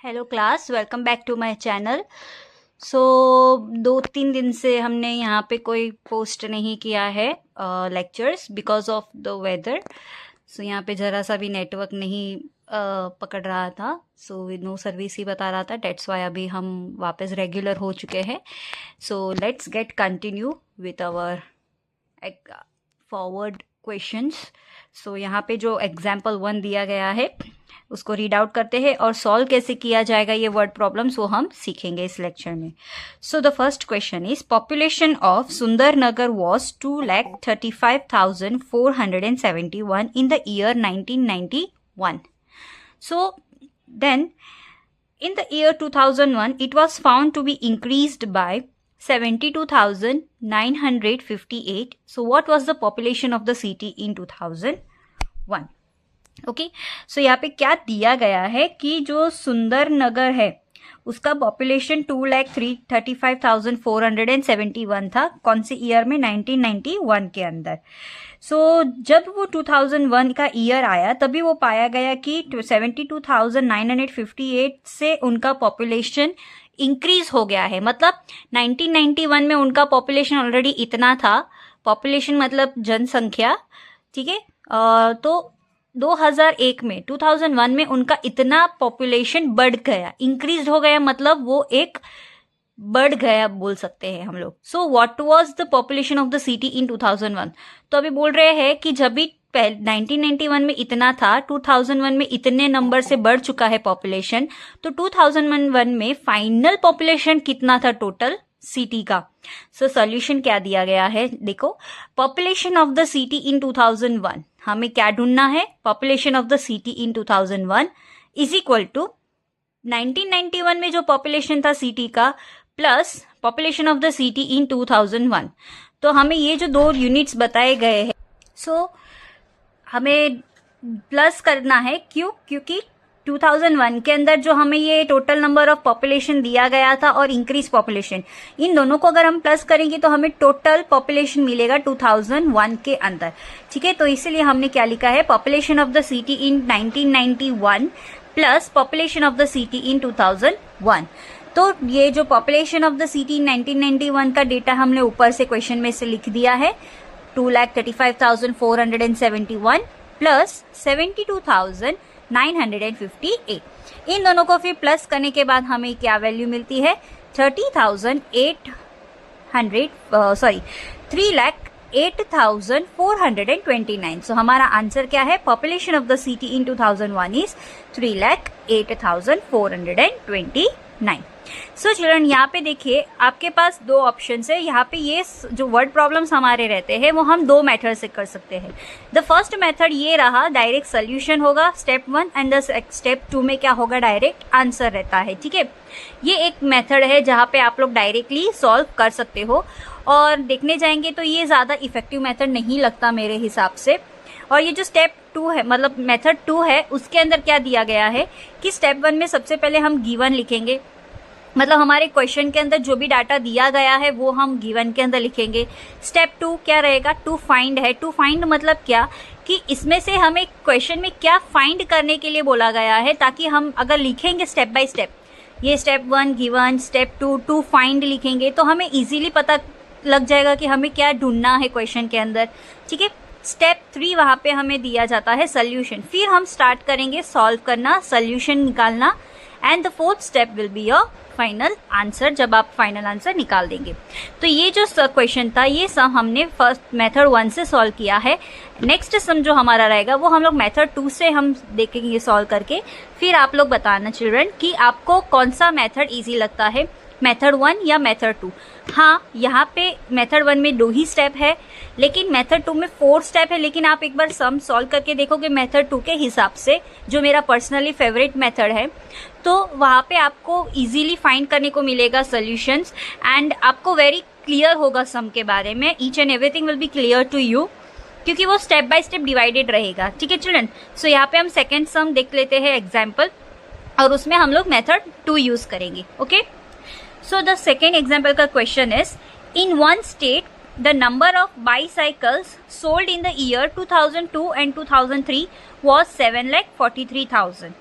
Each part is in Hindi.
Hello class, welcome back to my channel. So 2-3 दिन से हमने यहाँ पे कोई पोस्ट नहीं किया है lectures because of the weather. So यहाँ पे ज़रा सा भी नेटवर्क नहीं पकड़ रहा था, सो नो सर्विस ही बता रहा था। डेट्स वाई अभी हम वापस रेगुलर हो चुके हैं। So let's get continue with our forward questions. So यहाँ पे जो एग्जाम्पल 1 दिया गया है उसको रीड आउट करते हैं और सॉल्व कैसे किया जाएगा ये वर्ड प्रॉब्लम्स वो हम सीखेंगे इस लेक्चर में। So the first question is population of Sundarnagar was 2,35,471 in the year 1991. So then in the year 2001 it was found to be increased by 72,958. So what was the population of the city in 2001? Okay, सो यहाँ पे क्या दिया गया है कि जो सुंदर नगर है उसका पॉपुलेशन 2,35,471 था। कौन से ईयर में? 1991 के अंदर। सो जब वो 2001 का ईयर आया तभी वो पाया गया कि 72,958 से उनका पॉपुलेशन इंक्रीज हो गया है। मतलब 1991 में उनका पॉपुलेशन ऑलरेडी इतना था, पॉपुलेशन मतलब जनसंख्या, ठीक है। तो 2001 में उनका इतना पॉपुलेशन बढ़ गया, इंक्रीज हो गया, मतलब वो एक बढ़ गया बोल सकते हैं हम लोग। So what was the population of the city in 2001? तो अभी बोल रहे हैं कि जब भी 1991 में इतना था, 2001 में इतने नंबर से बढ़ चुका है पॉपुलेशन, तो 2001 में फाइनल पॉपुलेशन कितना था टोटल सिटी का। सो सॉल्यूशन क्या दिया गया है, देखो। Population of the city in 2001, हमें क्या ढूंढना है? Population of the city in 2001 is equal to 1991 में जो पॉपुलेशन था सिटी का plus population of the city in 2001। तो हमें ये जो दो यूनिट्स बताए गए हैं, सो हमें प्लस करना है। क्यों? क्योंकि 2001 के अंदर जो हमें ये टोटल नंबर ऑफ पॉपुलेशन दिया गया था और इंक्रीज पॉपुलेशन, इन दोनों को अगर हम प्लस करेंगे तो हमें टोटल पॉपुलेशन मिलेगा 2001 के अंदर, ठीक है। तो इसीलिए हमने क्या लिखा है? Population of the city in 1991 plus population of the city in 2001। तो ये जो पॉपुलेशन ऑफ द सिटी इन 1991 का डेटा हमने ऊपर से क्वेश्चन में से लिख दिया है, 2,35,471 प्लस 72,958। इन दोनों को फिर प्लस करने के बाद हमें क्या वैल्यू मिलती है? 3,08,429। सो हमारा आंसर क्या है? Population of the city in 2001 is 3,08,429। So children, यहाँ पे देखिए आपके पास दो ऑप्शन है। यहाँ पे ये जो वर्ड प्रॉब्लम्स हमारे रहते हैं वो हम दो मेथड से कर सकते हैं। द फर्स्ट मेथड ये रहा, डायरेक्ट सोल्यूशन होगा स्टेप 1 एंड द स्टेप 2 में क्या होगा? डायरेक्ट आंसर रहता है, ठीक है। ये एक मेथड है जहाँ पे आप लोग डायरेक्टली सॉल्व कर सकते हो, और देखने जाएंगे तो ये ज़्यादा इफेक्टिव मेथड नहीं लगता मेरे हिसाब से। और ये जो स्टेप 2 है, मतलब मेथड 2 है, उसके अंदर क्या दिया गया है कि स्टेप 1 में सबसे पहले हम गिवन लिखेंगे, मतलब हमारे क्वेश्चन के अंदर जो भी डाटा दिया गया है वो हम गिवन के अंदर लिखेंगे। स्टेप 2 क्या रहेगा? टू फाइंड है। टू फाइंड मतलब क्या कि इसमें से हमें क्वेश्चन में क्या फाइंड करने के लिए बोला गया है, ताकि हम अगर लिखेंगे स्टेप बाय स्टेप, ये स्टेप 1 गिवन, स्टेप 2 टू फाइंड लिखेंगे तो हमें इजीली पता लग जाएगा कि हमें क्या ढूंढना है क्वेश्चन के अंदर, ठीक है। स्टेप 3 वहाँ पे हमें दिया जाता है सोल्यूशन। फिर हम स्टार्ट करेंगे सॉल्व करना, सोल्यूशन निकालना, and the fourth step will be your final answer, जब आप फाइनल आंसर निकाल देंगे। तो ये जो क्वेश्चन था ये सम हमने फर्स्ट मेथड 1 से सॉल्व किया है। नेक्स्ट सम जो हमारा रहेगा वो हम लोग मेथड 2 से हम देखेंगे सॉल्व करके। फिर आप लोग बताना चिल्ड्रन कि आपको कौन सा मेथड इजी लगता है, मेथड 1 या मेथड 2। हाँ, यहाँ पे मेथड 1 में 2 ही स्टेप है, लेकिन मेथड 2 में 4 स्टेप है। लेकिन आप एक बार सम सॉल्व करके देखोगे मेथड 2 के हिसाब से, जो मेरा पर्सनली फेवरेट मेथड है, तो वहाँ पे आपको इजीली फाइंड करने को मिलेगा सॉल्यूशंस, एंड आपको वेरी क्लियर होगा सम के बारे में। Each and everything will be clear to you, क्योंकि वो स्टेप बाय स्टेप डिवाइडेड रहेगा, ठीक है चिल्ड्रन। सो यहाँ पे हम सेकेंड सम देख लेते हैं एग्जाम्पल, और उसमें हम लोग मेथड 2 यूज करेंगे, okay. So the second example का question is, in one state the number of bicycles sold in the year 2002 and 2003 was 7,43,000.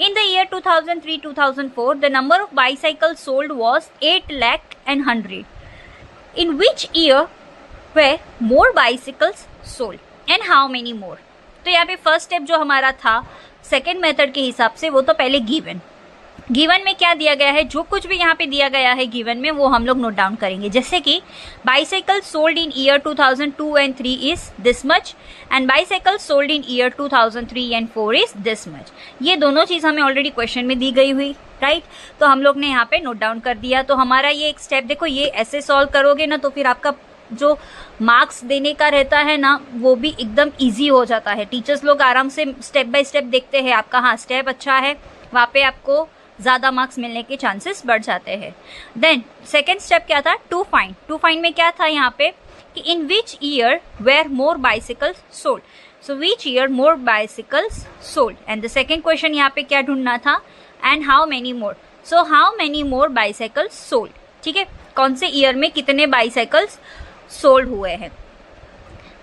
In the year 2003-2004, the number of bicycles sold was 8 lakh and 100. In which year were more bicycles sold and how many more? तो यहाँ पे फर्स्ट स्टेप जो हमारा था सेकेंड मेथड के हिसाब से, वो तो पहले गिवन में क्या दिया गया है, जो कुछ भी यहाँ पे दिया गया है गिवन में वो हम लोग नोट डाउन करेंगे। जैसे कि bicycle sold in year 2002 and 3 is this much and bicycle sold in year 2003 and 4 is this much. ये दोनों चीज हमें ऑलरेडी क्वेश्चन में दी गई हुई, राइट। तो हम लोग ने यहाँ पे नोट डाउन कर दिया। तो हमारा ये एक स्टेप देखो, ये ऐसे सॉल्व करोगे ना तो फिर आपका जो मार्क्स देने का रहता है ना वो भी एकदम इजी हो जाता है। टीचर्स लोग आराम से स्टेप बाय स्टेप देखते हैं आपका, हाँ स्टेप अच्छा है, वहाँ पे आपको ज़्यादा मार्क्स मिलने के चांसेस बढ़ जाते हैं। देन सेकेंड स्टेप क्या था, टू फाइंड में क्या था यहाँ पे कि in which year were more bicycles sold, so which year more bicycles sold. And the second question यहाँ पे क्या ढूंढना था, and how many more, so how many more bicycles sold. ठीक है, कौन से ईयर में कितने बाइसाइकल्स सोल्ड हुए हैं।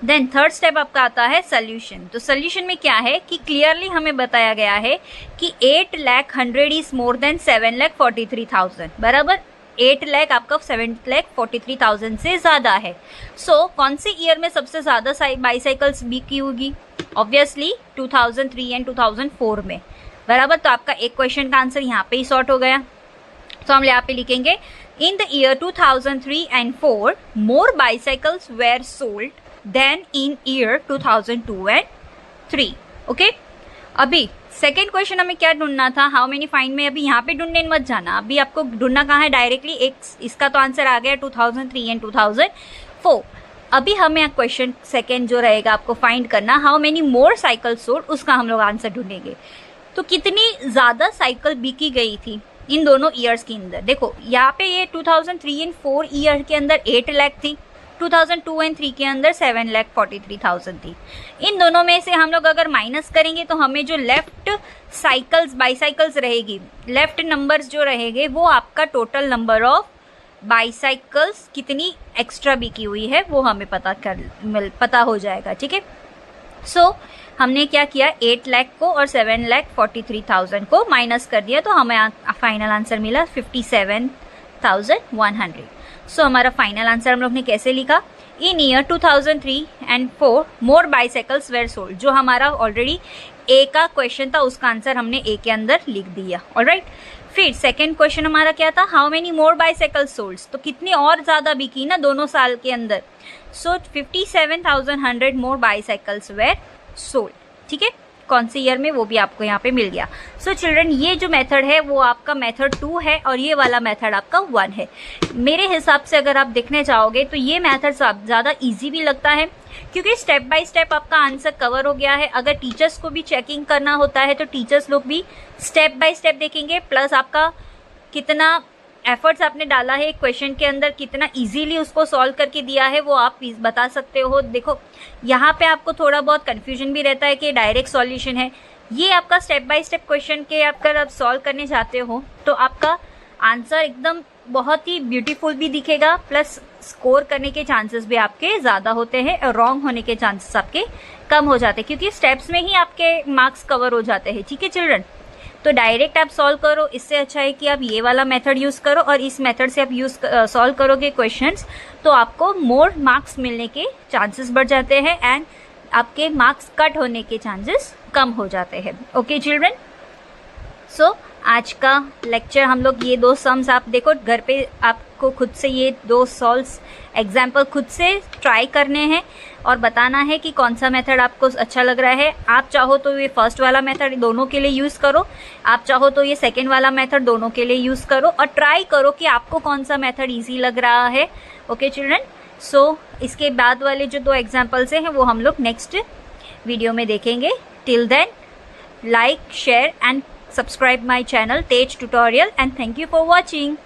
देन थर्ड स्टेप आपका आता है सोल्यूशन। तो सोल्यूशन में क्या है कि क्लियरली हमें बताया गया है कि 8 lakh 100 is more than 7 lakh 43,000, बराबर 8 लाख आपका 7 लाख 43,000 से ज्यादा है। सो कौन से ईयर में सबसे ज्यादा बाइसाइकल्स बिकी होगी, ऑब्वियसली 2003 एंड 2004 में, बराबर। तो आपका एक क्वेश्चन का आंसर यहाँ पे ही सॉर्ट हो गया। तो हम यहाँ पे लिखेंगे in the year 2003 and 4 more bicycles were sold then in year 2002 and 3। Okay, अभी सेकेंड क्वेश्चन हमें क्या ढूंढना था, हाउ मेनी फाइंड में। अभी यहाँ पे ढूंढने मत जाना, अभी आपको ढूंढना कहाँ है डायरेक्टली, एक इसका तो आंसर आ गया 2003 एंड 2004। अभी हमें क्वेश्चन सेकेंड जो रहेगा आपको फाइंड करना, how many more cycle sold, उसका हम लोग आंसर ढूंढेंगे। तो कितनी ज्यादा साइकिल बिकी गई थी इन दोनों ईयर्स के अंदर। देखो यहाँ पे ये 2003 एंड 4 ईयर के अंदर 8 लाख थी, 2002 एंड 3 के अंदर 7 लाख 43,000 थी। इन दोनों में से हम लोग अगर माइनस करेंगे तो हमें जो लेफ्ट साइकिल्स बाइसाइकिल्स रहेगी, लेफ्ट नंबर्स जो रहेंगे, वो आपका टोटल नंबर ऑफ बाइसाइकिल्स कितनी एक्स्ट्रा बिकी हुई है वो हमें पता हो जाएगा। ठीक है, सो हमने क्या किया, 8 लाख को और 7 लाख 43,000 को माइनस कर दिया, तो हमें फाइनल आंसर मिला 57,100। सो हमारा फाइनल आंसर हम लोग ने कैसे लिखा, in year 2003 and 4 more bicycles were sold. जो हमारा ऑलरेडी ए का क्वेश्चन था उसका आंसर हमने ए के अंदर लिख दिया। ऑलराइट, फिर सेकेंड क्वेश्चन हमारा क्या था, how many more bicycles sold, तो कितनी और ज्यादा बिकी ना दोनों साल के अंदर। सो 57,100 मोर बाइसाइकल्स वेर सोल्ड। ठीक है, कौन से ईयर में वो भी आपको यहाँ पे मिल गया। सो चिल्ड्रन, ये जो मेथड है वो आपका मेथड 2 है और ये वाला मेथड आपका 1 है। मेरे हिसाब से अगर आप देखने जाओगे तो ये मेथड ज़्यादा इजी भी लगता है क्योंकि स्टेप बाय स्टेप आपका आंसर कवर हो गया है। अगर टीचर्स को भी चेकिंग करना होता है तो टीचर्स लोग भी स्टेप बाय स्टेप देखेंगे, प्लस आपका कितना एफर्ट्स आपने डाला है क्वेश्चन के अंदर, कितना इजीली उसको सॉल्व करके दिया है वो आप बता सकते हो। देखो यहाँ पे आपको थोड़ा बहुत कंफ्यूजन भी रहता है कि डायरेक्ट सॉल्यूशन है, ये आपका स्टेप बाय स्टेप क्वेश्चन के अगर आप सॉल्व करने जाते हो तो आपका आंसर एकदम बहुत ही ब्यूटीफुल भी दिखेगा, प्लस स्कोर करने के चांसेस भी आपके ज्यादा होते हैं और रॉन्ग होने के चांसेस आपके कम हो जाते हैं क्योंकि स्टेप्स में ही आपके मार्क्स कवर हो जाते हैं। ठीक है चिल्ड्रन, तो डायरेक्ट आप सॉल्व करो, इससे अच्छा है कि आप ये वाला मेथड यूज करो और इस मेथड से आप सॉल्व करोगे क्वेश्चंस तो आपको मोर मार्क्स मिलने के चांसेस बढ़ जाते हैं एंड आपके मार्क्स कट होने के चांसेस कम हो जाते हैं। ओके चिल्ड्रन, सो आज का लेक्चर हम लोग ये 2 सम्स आप देखो घर पे आपको खुद से ये 2 सॉल्व्स एग्जाम्पल खुद से ट्राई करने हैं और बताना है कि कौन सा मेथड आपको अच्छा लग रहा है। आप चाहो तो ये फर्स्ट वाला मेथड दोनों के लिए यूज़ करो, आप चाहो तो ये सेकेंड वाला मेथड दोनों के लिए यूज़ करो और ट्राई करो कि आपको कौन सा मेथड ईजी लग रहा है। ओके चिल्ड्रन, सो इसके बाद वाले जो 2 एग्जाम्पल्स हैं वो हम लोग नेक्स्ट वीडियो में देखेंगे। Till then like, share and subscribe my channel Tej Tutorial and thank you for watching.